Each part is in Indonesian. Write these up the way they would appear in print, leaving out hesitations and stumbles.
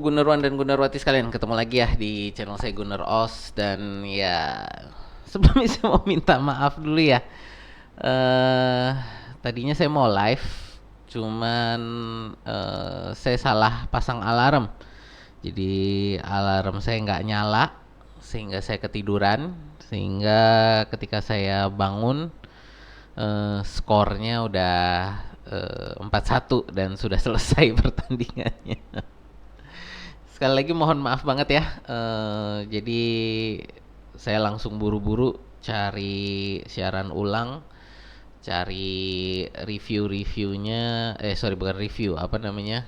Gunawan dan Gunarwati sekalian, ketemu lagi ya di channel saya Gunar Os. Dan ya, sebelumnya saya mau minta maaf dulu ya. eh Tadinya saya mau live, cuman saya salah pasang alarm. Jadi alarm saya nggak nyala, sehingga saya ketiduran. Sehingga ketika saya bangun, skornya udah 4-1 dan sudah selesai pertandingannya. Sekali lagi mohon maaf banget ya. Jadi saya langsung buru-buru cari siaran ulang, cari review-reviewnya. Sorry, bukan review, apa namanya?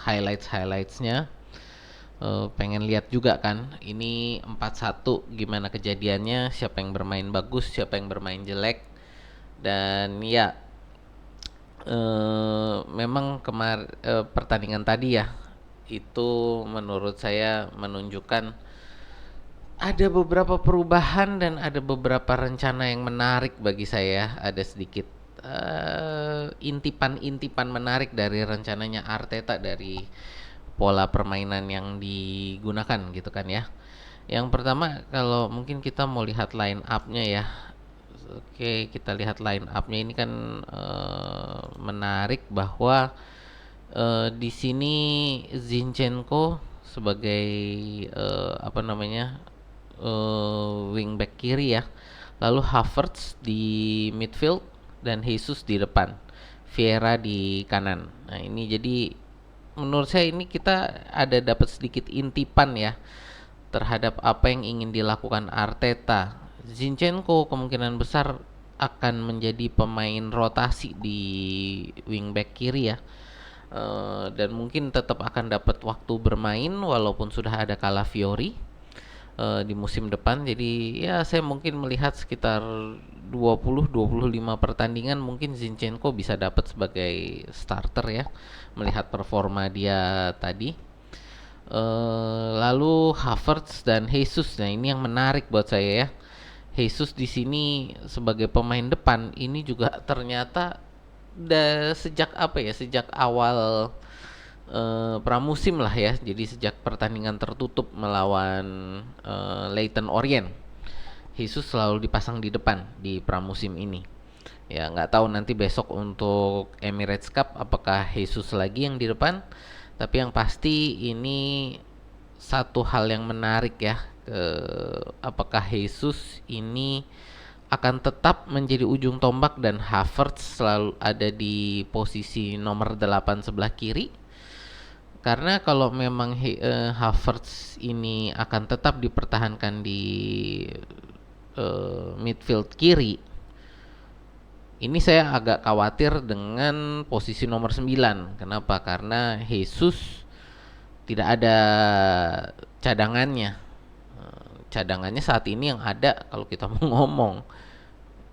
Highlights-highlightsnya. Pengen lihat juga kan, ini 4-1 gimana kejadiannya, siapa yang bermain bagus, siapa yang bermain jelek. Dan ya, memang pertandingan tadi ya, itu menurut saya menunjukkan ada beberapa perubahan dan ada beberapa rencana yang menarik bagi saya. Ada sedikit intipan-intipan menarik dari rencananya Arteta, dari pola permainan yang digunakan gitu kan ya. Yang pertama, kalau mungkin kita mau lihat line up-nya ya. Oke, kita lihat line up-nya ini kan menarik bahwa di sini Zinchenko sebagai apa namanya, wingback kiri ya. Lalu Havertz di midfield dan Jesus di depan. Vieira di kanan. Nah, ini jadi menurut saya ini kita ada dapat sedikit intipan ya terhadap apa yang ingin dilakukan Arteta. Zinchenko kemungkinan besar akan menjadi pemain rotasi di wingback kiri ya. Dan mungkin tetap akan dapat waktu bermain walaupun sudah ada Calafiori di musim depan. Jadi ya, saya mungkin melihat sekitar 20-25 pertandingan mungkin Zinchenko bisa dapat sebagai starter ya, melihat performa dia tadi. Lalu Havertz dan Jesus, nah ini yang menarik buat saya ya. Jesus di sini sebagai pemain depan ini juga ternyata sejak apa ya, sejak awal pramusim lah ya. Jadi sejak pertandingan tertutup melawan Leyton Orient, Jesus selalu dipasang di depan di pramusim ini. Ya nggak tahu nanti besok untuk Emirates Cup apakah Jesus lagi yang di depan. Tapi yang pasti ini satu hal yang menarik ya. Apakah Jesus ini akan tetap menjadi ujung tombak dan Havertz selalu ada di posisi nomor 8 sebelah kiri. Karena kalau memang Havertz ini akan tetap dipertahankan di midfield kiri, ini saya agak khawatir dengan posisi nomor 9. Kenapa? Karena Jesus tidak ada cadangannya. Cadangannya saat ini yang ada kalau kita mau ngomong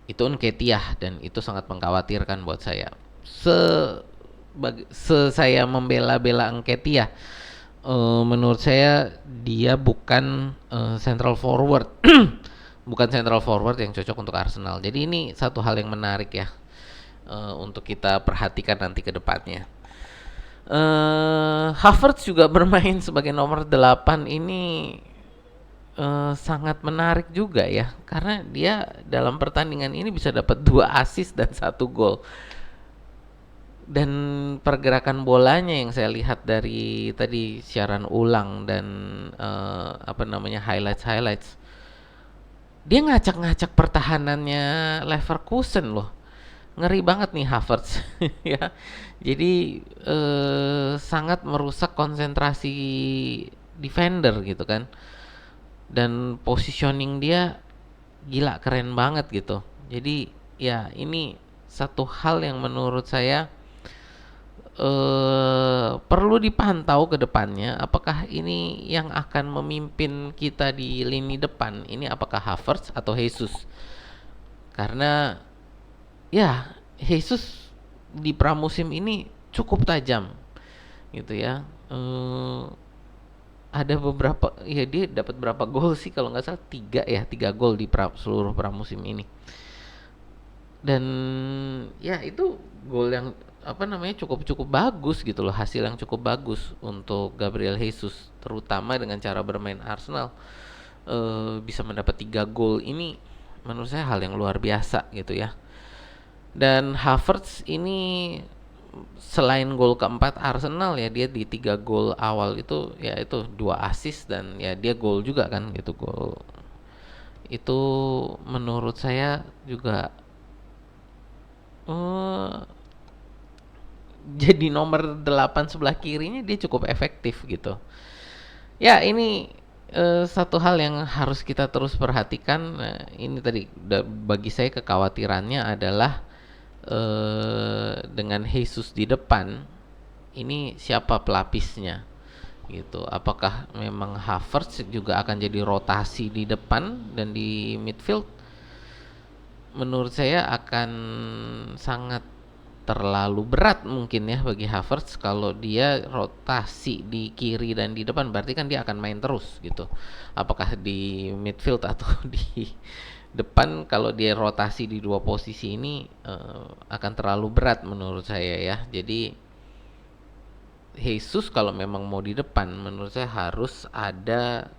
itu Nketiah, dan itu sangat mengkhawatirkan buat saya. Saya membela-bela Nketiah, menurut saya dia bukan central forward. Bukan central forward yang cocok untuk Arsenal. Jadi ini satu hal yang menarik ya, untuk kita perhatikan nanti ke depannya. Havertz juga bermain sebagai nomor 8 ini sangat menarik juga ya, karena dia dalam pertandingan ini bisa dapat 2 assist dan 1 gol. Dan pergerakan bolanya yang saya lihat dari tadi siaran ulang dan apa namanya, highlights, dia ngacak-ngacak pertahanannya Leverkusen loh. Ngeri banget nih Havertz ya. Jadi sangat merusak konsentrasi defender gitu kan. Dan positioning dia gila keren banget gitu. Jadi ya, ini satu hal yang menurut saya perlu dipantau ke depannya. Apakah ini yang akan memimpin kita di lini depan? Ini apakah Havertz atau Jesus? Karena ya, Jesus di pramusim ini cukup tajam gitu ya. Ada beberapa ya, dia dapat berapa gol sih, kalau nggak salah 3 gol di seluruh pramusim ini. Dan ya, itu gol yang apa namanya, cukup bagus gitu loh, hasil yang cukup bagus untuk Gabriel Jesus, terutama dengan cara bermain Arsenal. Bisa mendapat 3 gol ini menurut saya hal yang luar biasa gitu ya. Dan Havertz ini selain gol keempat Arsenal ya, dia di 3 gol awal itu ya itu 2 assist dan ya dia gol juga kan gitu, gol itu menurut saya juga eh, jadi nomor 8 sebelah kirinya dia cukup efektif gitu. Ya, ini satu hal yang harus kita terus perhatikan. Ini tadi bagi saya kekhawatirannya adalah dengan Jesus di depan, ini siapa pelapisnya gitu. Apakah memang Havertz juga akan jadi rotasi di depan dan di midfield? Menurut saya akan sangat terlalu berat mungkin ya bagi Havertz kalau dia rotasi di kiri dan di depan, berarti kan dia akan main terus gitu. Apakah di midfield atau di depan, kalau dia rotasi di 2 posisi ini akan terlalu berat menurut saya ya. Jadi Jesus kalau memang mau di depan menurut saya harus ada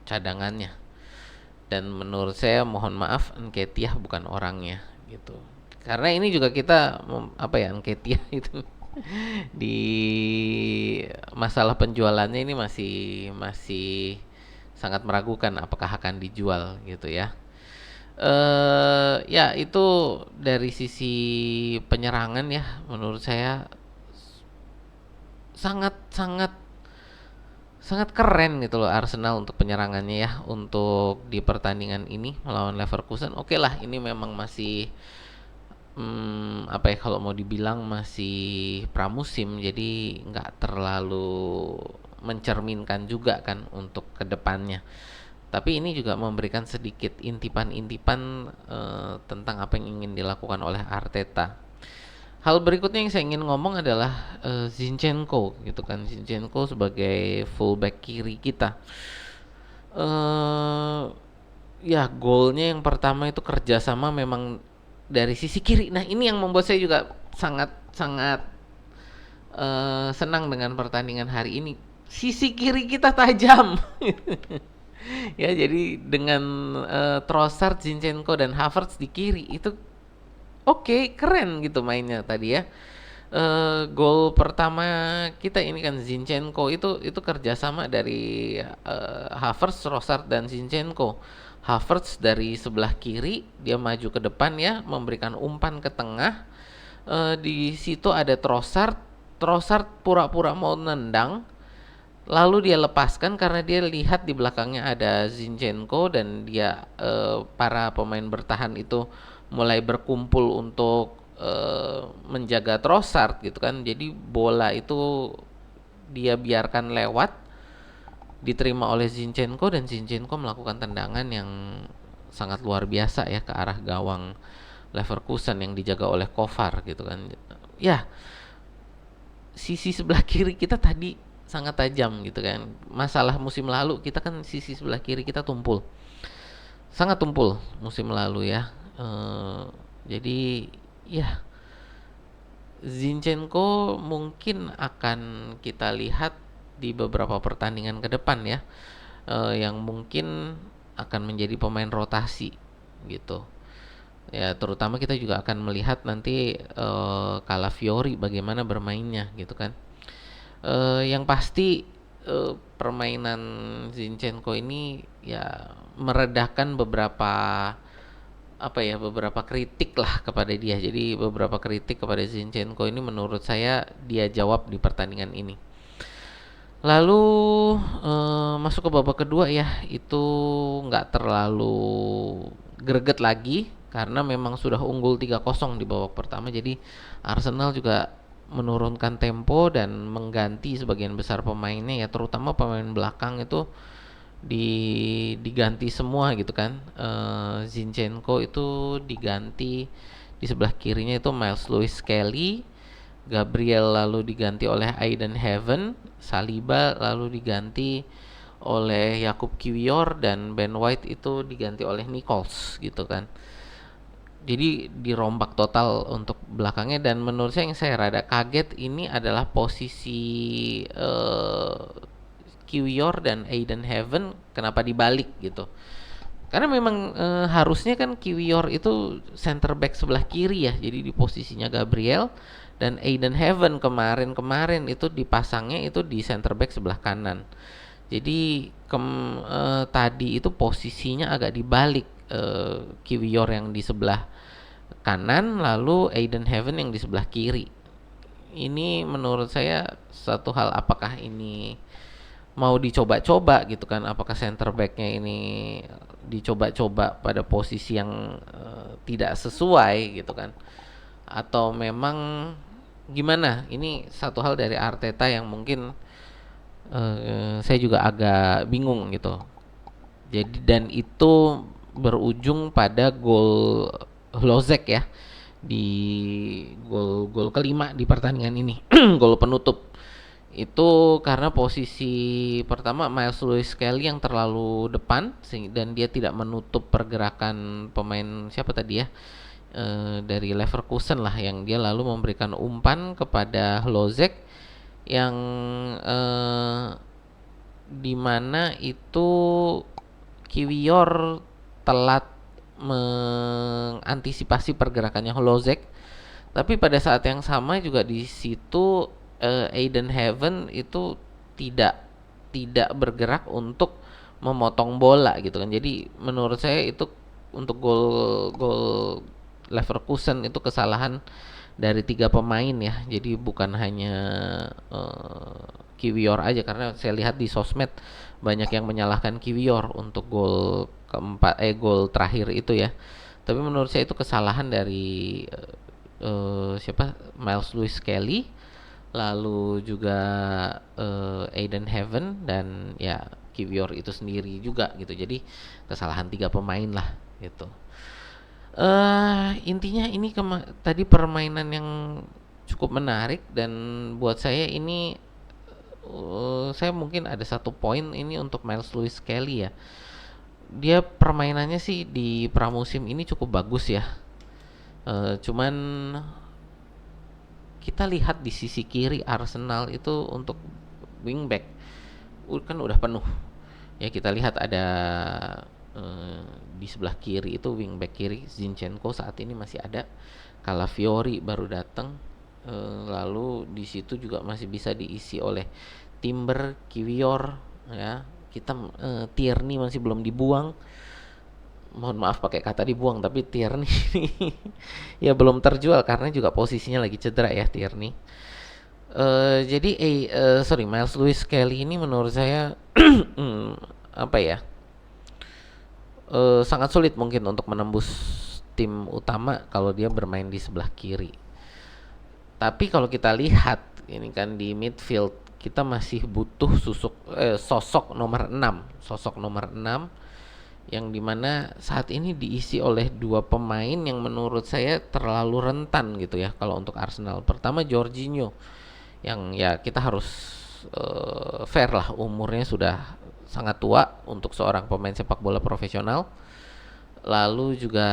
cadangannya. Dan menurut saya, mohon maaf, Nketiah bukan orangnya gitu. Karena ini juga kita apa ya, Nketiah itu di masalah penjualannya ini masih masih sangat meragukan apakah akan dijual gitu ya. Ya itu dari sisi penyerangan ya, menurut saya sangat sangat sangat keren gitu loh Arsenal untuk penyerangannya ya, untuk di pertandingan ini melawan Leverkusen. Oke lah, ini memang masih apa ya, kalau mau dibilang masih pramusim, jadi nggak terlalu mencerminkan juga kan untuk kedepannya. Tapi ini juga memberikan sedikit intipan-intipan tentang apa yang ingin dilakukan oleh Arteta. Hal berikutnya yang saya ingin ngomong adalah Zinchenko gitu kan. Zinchenko sebagai fullback kiri kita. eh Ya, golnya yang pertama itu kerjasama memang dari sisi kiri. Nah, ini yang membuat saya juga sangat sangat senang dengan pertandingan hari ini. Sisi kiri kita tajam. Ya, jadi dengan Trossard, Zinchenko dan Havertz di kiri itu oke, keren gitu mainnya tadi ya. Gol pertama kita ini kan Zinchenko, itu kerjasama dari Havertz, Trossard dan Zinchenko. Havertz dari sebelah kiri dia maju ke depan ya, memberikan umpan ke tengah. Di situ ada Trossard. Trossard pura-pura mau nendang, lalu dia lepaskan karena dia lihat di belakangnya ada Zinchenko dan dia para pemain bertahan itu mulai berkumpul untuk menjaga Trossard gitu kan. Jadi bola itu dia biarkan lewat, diterima oleh Zinchenko dan Zinchenko melakukan tendangan yang sangat luar biasa ya ke arah gawang Leverkusen yang dijaga oleh Kovar gitu kan. Ya, sisi sebelah kiri kita tadi sangat tajam gitu kan. Masalah musim lalu kita kan sisi sebelah kiri kita tumpul. Sangat tumpul musim lalu ya. Jadi ya, Zinchenko mungkin akan kita lihat di beberapa pertandingan ke depan ya, yang mungkin akan menjadi pemain rotasi gitu. Ya, terutama kita juga akan melihat nanti Calafiori bagaimana bermainnya gitu kan. Yang pasti permainan Zinchenko ini ya meredakan beberapa kritik lah kepada dia. Jadi beberapa kritik kepada Zinchenko ini menurut saya dia jawab di pertandingan ini. Lalu masuk ke babak kedua ya, itu nggak terlalu greget lagi karena memang sudah unggul 3-0 di babak pertama. Jadi Arsenal juga menurunkan tempo dan mengganti sebagian besar pemainnya ya, terutama pemain belakang itu diganti semua gitu kan. Zinchenko itu diganti, di sebelah kirinya itu Miles Lewis Kelly, Gabriel lalu diganti oleh Aiden Heaven, Saliba lalu diganti oleh Jakub Kiwior dan Ben White itu diganti oleh Nichols gitu kan. Jadi dirombak total untuk belakangnya, dan menurut saya yang saya rada kaget ini adalah posisi Kiwior dan Aiden Heaven kenapa dibalik gitu. Karena memang harusnya kan Kiwior itu center back sebelah kiri ya. Jadi di posisinya Gabriel, dan Aiden Heaven kemarin itu dipasangnya itu di center back sebelah kanan. Jadi tadi itu posisinya agak dibalik, Kiwior yang di sebelah kanan, lalu Aiden Heaven yang di sebelah kiri. Ini menurut saya satu hal, apakah ini mau dicoba-coba gitu kan, apakah center backnya ini dicoba-coba pada posisi yang tidak sesuai gitu kan, atau memang gimana. Ini satu hal dari Arteta yang mungkin saya juga agak bingung gitu. Jadi dan itu berujung pada gol Lozek ya, di gol kelima di pertandingan ini. Gol penutup itu karena posisi pertama Miles Lewis Kelly yang terlalu depan, dan dia tidak menutup pergerakan pemain siapa tadi ya, dari Leverkusen lah, yang dia lalu memberikan umpan kepada Lozek yang dimana itu Kiwior telat mengantisipasi pergerakannya Lozek. Tapi pada saat yang sama juga di situ Aiden Heaven itu tidak tidak bergerak untuk memotong bola gitu kan. Jadi menurut saya itu untuk gol gol Leverkusen itu kesalahan dari tiga pemain ya. Jadi bukan hanya Kiwior aja, karena saya lihat di sosmed banyak yang menyalahkan Kiwior untuk gol terakhir itu ya. Tapi menurut saya itu kesalahan dari siapa, Miles Lewis Kelly, lalu juga Aiden Heaven, dan ya Kiwior itu sendiri juga gitu. Jadi kesalahan tiga pemain lah gitu. Intinya ini tadi permainan yang cukup menarik, dan buat saya ini saya mungkin ada satu poin ini untuk Miles Lewis Kelly ya. Dia permainannya sih di pramusim ini cukup bagus ya. Cuman kita lihat di sisi kiri Arsenal itu untuk wingback kan udah penuh. Ya kita lihat ada di sebelah kiri itu wingback kiri Zinchenko saat ini masih ada, Calafiori baru datang, lalu di situ juga masih bisa diisi oleh Timber, Kiwior ya. Kita Tierney masih belum dibuang. Mohon maaf pakai kata dibuang, tapi Tierney ya belum terjual karena juga posisinya lagi cedera ya Tierney. Jadi sorry, Miles Lewis Kelly ini menurut saya apa ya, sangat sulit mungkin untuk menembus tim utama kalau dia bermain di sebelah kiri. Tapi kalau kita lihat ini kan di midfield kita masih butuh sosok nomor 6, yang dimana saat ini diisi oleh dua pemain yang menurut saya terlalu rentan gitu ya kalau untuk Arsenal. Pertama Jorginho, yang ya kita harus fair lah, umurnya sudah sangat tua untuk seorang pemain sepak bola profesional. Lalu juga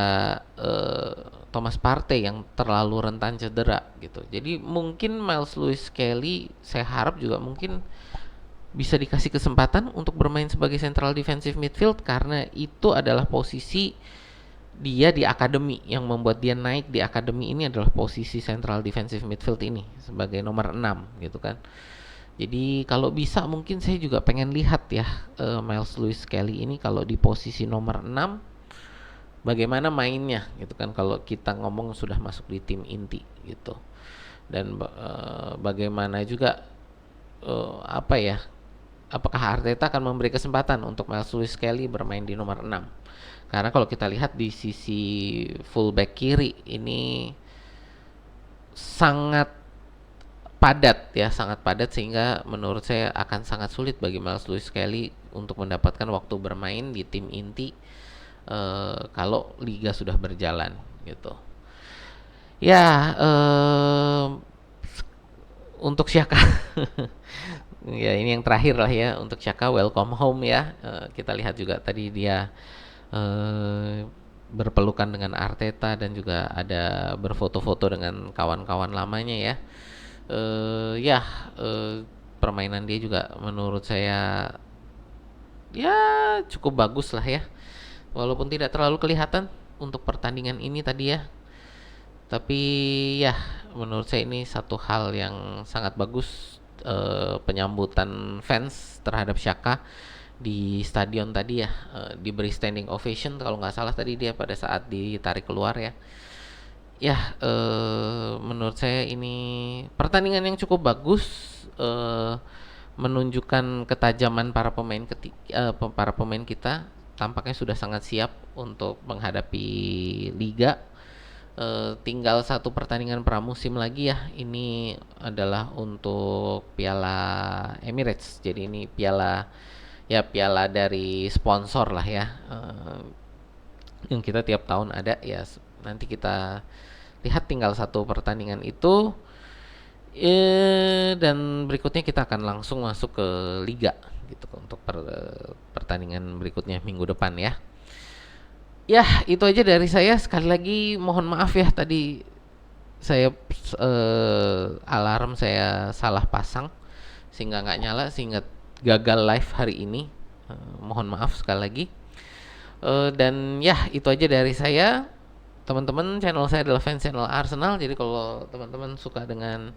Thomas Partey yang terlalu rentan cedera gitu. Jadi mungkin Miles Lewis Kelly saya harap juga mungkin bisa dikasih kesempatan untuk bermain sebagai central defensive midfield, karena itu adalah posisi dia di akademi. Yang membuat dia naik di akademi ini adalah posisi central defensive midfield ini sebagai nomor 6 gitu kan. Jadi kalau bisa mungkin saya juga pengen lihat ya Miles Lewis Kelly ini kalau di posisi nomor 6 bagaimana mainnya gitu kan, kalau kita ngomong sudah masuk di tim inti gitu. Dan bagaimana juga apa ya, apakah Arteta akan memberi kesempatan untuk Miles Lewis Kelly bermain di nomor 6? Karena kalau kita lihat di sisi fullback kiri ini sangat sangat padat, sehingga menurut saya akan sangat sulit bagi Miles Lewis Kelly untuk mendapatkan waktu bermain di tim inti kalau liga sudah berjalan gitu. Ya, untuk Xhaka ya ini yang terakhir lah ya, untuk Xhaka welcome home ya. Kita lihat juga tadi dia berpelukan dengan Arteta dan juga ada berfoto-foto dengan kawan-kawan lamanya ya. Ya, permainan dia juga menurut saya ya cukup bagus lah ya. Walaupun tidak terlalu kelihatan untuk pertandingan ini tadi ya. Tapi ya menurut saya ini satu hal yang sangat bagus, penyambutan fans terhadap Xhaka di stadion tadi ya, diberi standing ovation kalau nggak salah tadi dia pada saat ditarik keluar ya. Ya, menurut saya ini pertandingan yang cukup bagus, eh, menunjukkan ketajaman para pemain kita tampaknya sudah sangat siap untuk menghadapi liga. Tinggal satu pertandingan pramusim lagi ya. Ini adalah untuk Piala Emirates. Jadi ini piala dari sponsor lah ya. Yang kita tiap tahun ada ya. Nanti kita lihat tinggal satu pertandingan itu, dan berikutnya kita akan langsung masuk ke liga gitu untuk pertandingan berikutnya minggu depan ya. Ya, itu aja dari saya. Sekali lagi mohon maaf ya tadi saya alarm saya salah pasang sehingga nggak nyala sehingga gagal live hari ini. Mohon maaf sekali lagi. Dan ya itu aja dari saya. Teman-teman, channel saya adalah fans channel Arsenal. Jadi kalau teman-teman suka dengan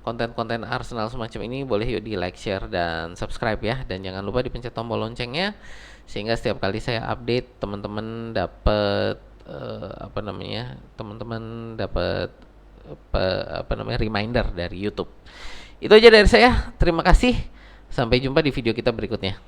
konten-konten Arsenal semacam ini, boleh yuk di like, share, dan subscribe ya. Dan jangan lupa dipencet tombol loncengnya sehingga setiap kali saya update teman-teman dapat teman-teman dapat reminder dari YouTube. Itu aja dari saya. Terima kasih. Sampai jumpa di video kita berikutnya.